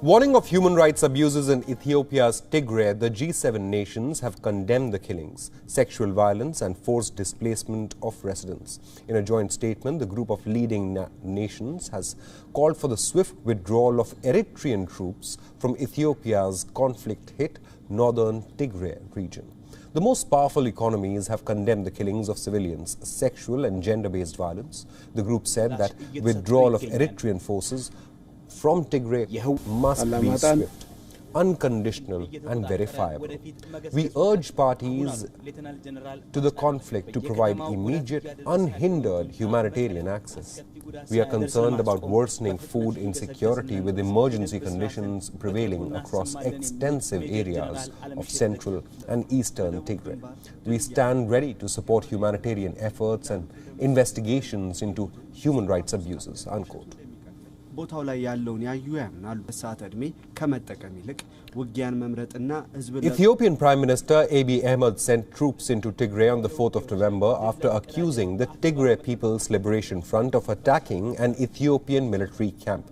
Warning of human rights abuses in Ethiopia's Tigray, the G7 nations have condemned the killings, sexual violence and forced displacement of residents. In a joint statement, the group of leading nations has called for the swift withdrawal of Eritrean troops from Ethiopia's conflict-hit northern Tigray region. The most powerful economies have condemned the killings of civilians, sexual and gender-based violence. The group said that withdrawal of Eritrean forces from Tigray must be swift, unconditional and verifiable. We urge parties to the conflict to provide immediate, unhindered humanitarian access. We are concerned about worsening food insecurity with emergency conditions prevailing across extensive areas of central and eastern Tigray. We stand ready to support humanitarian efforts and investigations into human rights abuses, unquote. Ethiopian Prime Minister Abiy Ahmed sent troops into Tigray on the 4th of November after accusing the Tigray People's Liberation Front of attacking an Ethiopian military camp.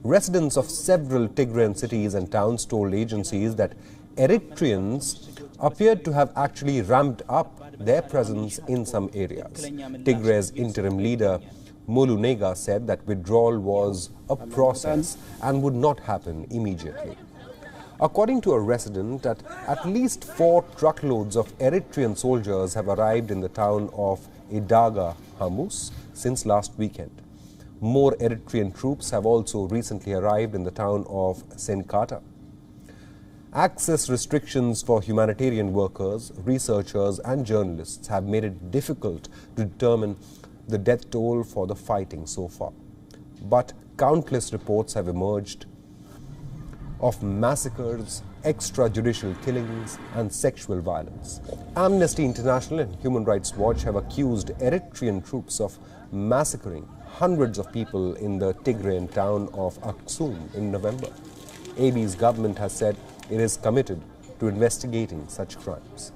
Residents of several Tigrayan cities and towns told agencies that Eritreans appeared to have actually ramped up their presence in some areas. Tigray's interim leader Molunega said that withdrawal was a process and would not happen immediately. According to a resident, at least 4 truckloads of Eritrean soldiers have arrived in the town of Idaga Hamus since last weekend. More Eritrean troops have also recently arrived in the town of Senkata. Access restrictions for humanitarian workers, researchers and journalists have made it difficult to determine the death toll for the fighting so far. But countless reports have emerged of massacres, extrajudicial killings and sexual violence. Amnesty International and Human Rights Watch have accused Eritrean troops of massacring hundreds of people in the Tigrayan town of Aksum in November. Abiy's government has said it is committed to investigating such crimes.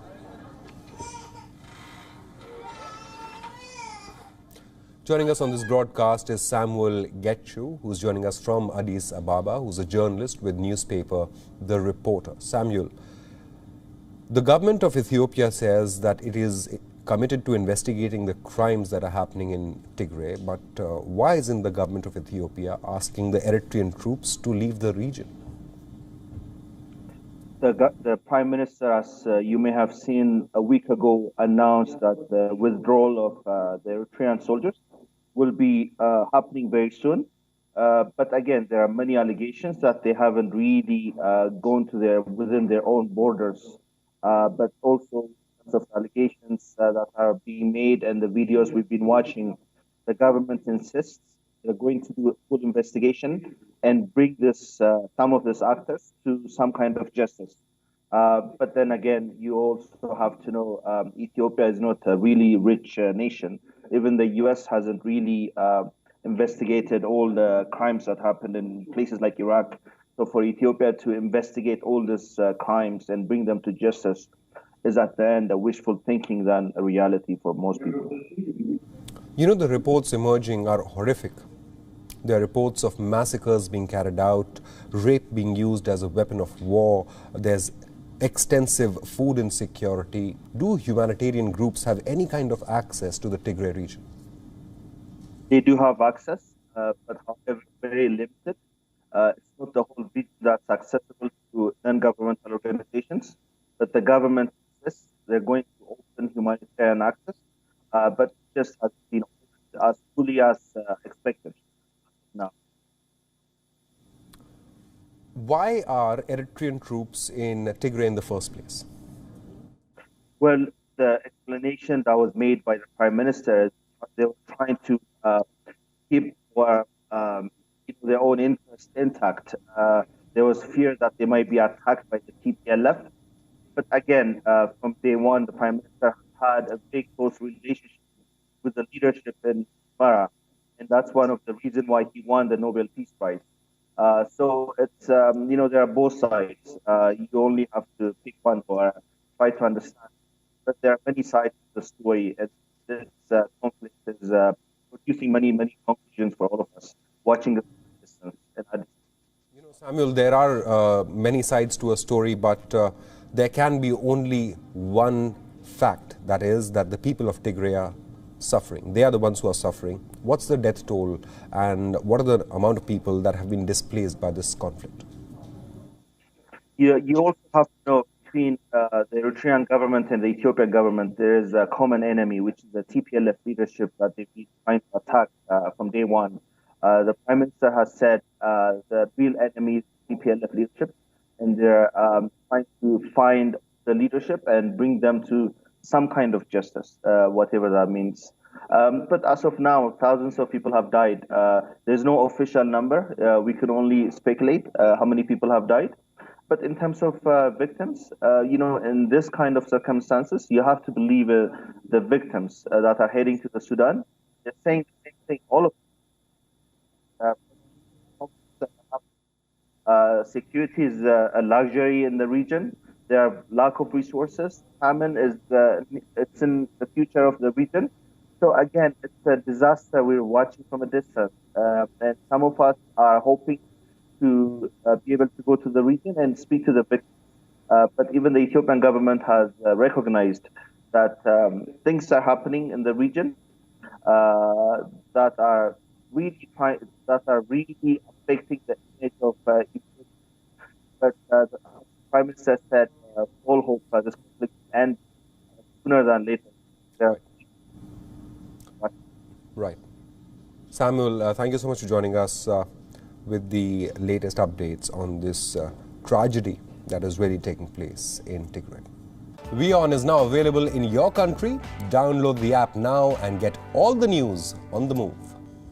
Joining us on this broadcast is Samuel Getchu, who's joining us from Addis Ababa, who's a journalist with newspaper The Reporter. Samuel, the government of Ethiopia says that it is committed to investigating the crimes that are happening in Tigray, but why isn't the government of Ethiopia asking the Eritrean troops to leave the region? The Prime Minister, as you may have seen a week ago, announced that the withdrawal of the Eritrean soldiers will be happening very soon. But again, there are many allegations that they haven't really gone to within their own borders, but also of allegations that are being made and the videos we've been watching. The government insists they're going to do a full investigation and bring some of these actors to some kind of justice. But then again, you also have to know Ethiopia is not a really rich nation. Even the US hasn't really investigated all the crimes that happened in places like Iraq. So for Ethiopia to investigate all these crimes and bring them to justice is at the end a wishful thinking than a reality for most people. You know, the reports emerging are horrific. There are reports of massacres being carried out, rape being used as a weapon of war. There's extensive food insecurity. Do humanitarian groups have any kind of access to the Tigray region? They do have access, but however, very limited. It's not the whole region that's accessible to non-governmental organizations, but the government insists they're going to open humanitarian access, but just has been opened as fully as expected now. Why are Eritrean troops in Tigray in the first place? Well, the explanation that was made by the Prime Minister is they were trying to keep their own interest intact. There was fear that they might be attacked by the TPLF. But again, from day one, the Prime Minister had a very close relationship with the leadership in Mara, and that's one of the reasons why he won the Nobel Peace Prize. So it's, there are both sides. You only have to pick one or try to understand. But there are many sides to the story. And this conflict is producing many conclusions for all of us watching the distance. And Samuel, there are many sides to a story, but there can be only one fact, that is that the people of Tigray are suffering. They are the ones who are suffering. What's the death toll, and what are the amount of people that have been displaced by this conflict? You also have to know between the Eritrean government and the Ethiopian government, there is a common enemy, which is the TPLF leadership that they've been trying to attack from day one. The Prime Minister has said the real enemy is TPLF leadership, and they're trying to find the leadership and bring them to some kind of justice, whatever that means. But as of now, thousands of people have died. There's no official number. We can only speculate how many people have died. But in terms of victims, in this kind of circumstances, you have to believe the victims that are heading to the Sudan. They're saying the same thing. All of security is a luxury in the region. There are lack of resources. Famine is it's in the future of the region. So again, it's a disaster we're watching from a distance, and some of us are hoping to be able to go to the region and speak to the victims. But even the Ethiopian government has recognized that things are happening in the region that are really affecting the image of Ethiopia. But the Prime Minister said all hope for this conflict end sooner than later. Right. Samuel, thank you so much for joining us with the latest updates on this tragedy that is really taking place in Tigray. WION is now available in your country. Download the app now and get all the news on the move.